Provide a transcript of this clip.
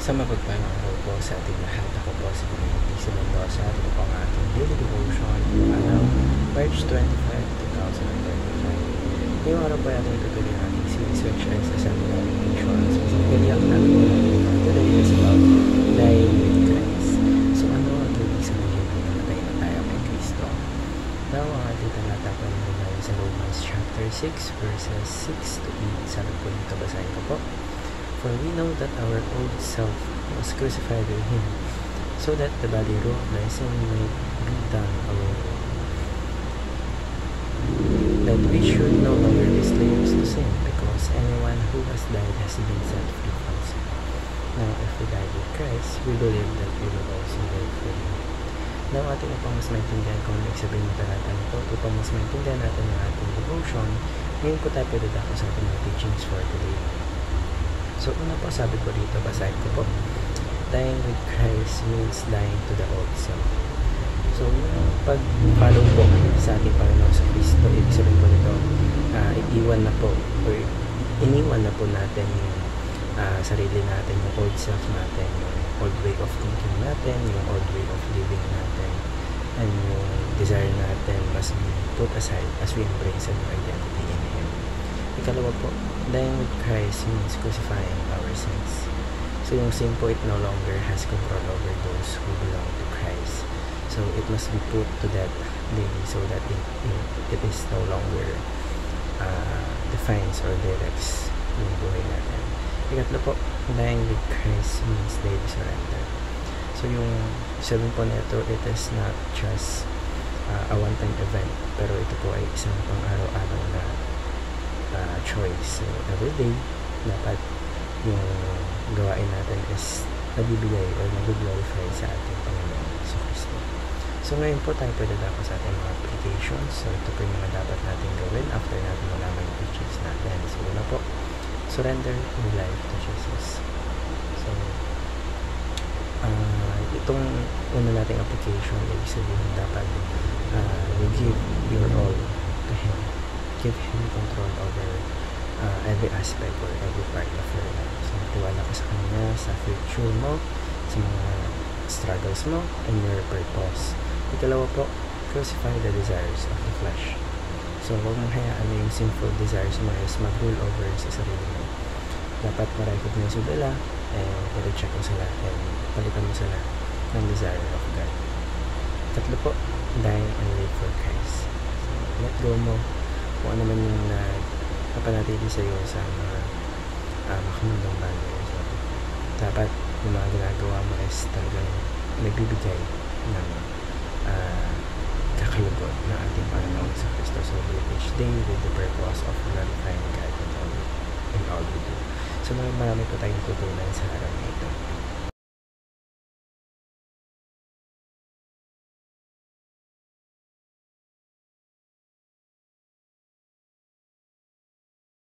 Sa mapagpalang araw po sa ating lahat, ako po si Pisa Mendoza. Ito po ang ating daily devotion araw, March 25, 2025. Ngayong araw po natin itutuloy ang ating series which is Assembly Nations. Specifically, ang natin po natin today is about dying with Christ. So ano ang ibig sabihin ng namatay na tayo kay Kristo? Now, ang ating talata po naman sa Romans chapter 6 verses 6 to 8. Sabi po dito, basahin ko po. For we know that our old self was crucified with Him, so that the body of the sin might be done away, that we should no longer be slaves to sin, because anyone who has died has been set free from sin. Now, if we die with Christ, we believe that we will also live with Him. Now, ating upang mas maintindihan kung ano sabihin ng talata nito, upang mas maintindihan natin ang ating devotion, ngayon po tayo pwedadako sa ating mga teachings for today. So, una po, sabi ko dito, basahin ko po. Dying with Christ means dying to the old self. So, pag-follow po sa ating Panginoon sa Kristo, ibig sabihin po nito, iiwan na po, or iniwan na po natin yung sarili natin, yung old self natin, yung old way of thinking natin, yung old way of living natin, and yung desire natin must be put aside as we embrace a new identity in Him. Ikalawa po, dying with Christ means crucifying our sins. So yung sin po, it no longer has control over those who belong to Christ. So it must be put to death daily so that it is no longer defines or directs yung buhay natin. Ikatlo po, dying with Christ means daily surrender. So yung sabihin po nito, it is not just a one-time event, pero ito po ay isang pang-araw-araw na choice. So every day, dapat yung gawain natin is nabibigay or nag-glorify sa ating Panginoon sa Kristo. So ngayon po tayo pwedadako sa ating mga applications. So ito po yung mga dapat natin gawin after natin malaman yung teachings natin. So una po, surrender your life to Jesus. So itong una nating application, ibig sabihin dapat you give your all to Him. Give Him control over every aspect or every part of your life. So, tiwala ka sa Kanya, sa future mo, sa mga struggles mo, and your purpose. Ikalawa po, crucify the desires of the flesh. So, huwag mong hayaan na yung sinful desires mo is mag-rule over sa sarili mo. Dapat ma-recognize mo sila, and i-recheck mo sila, and palitan mo sila ng desire of God. Tatlo po, die and live for Christ. So, let go mo kung ano man yung napanatili sa iyo sa mga makamundong bagay. So, dapat yung mga ginagawa mo is talagang nagbibigay ng kakalugod ng ating Panginoon sa Kristo. So, live each day with the purpose of glorifying God in all we do. So, marami po tayong tutunan sa araw na ito.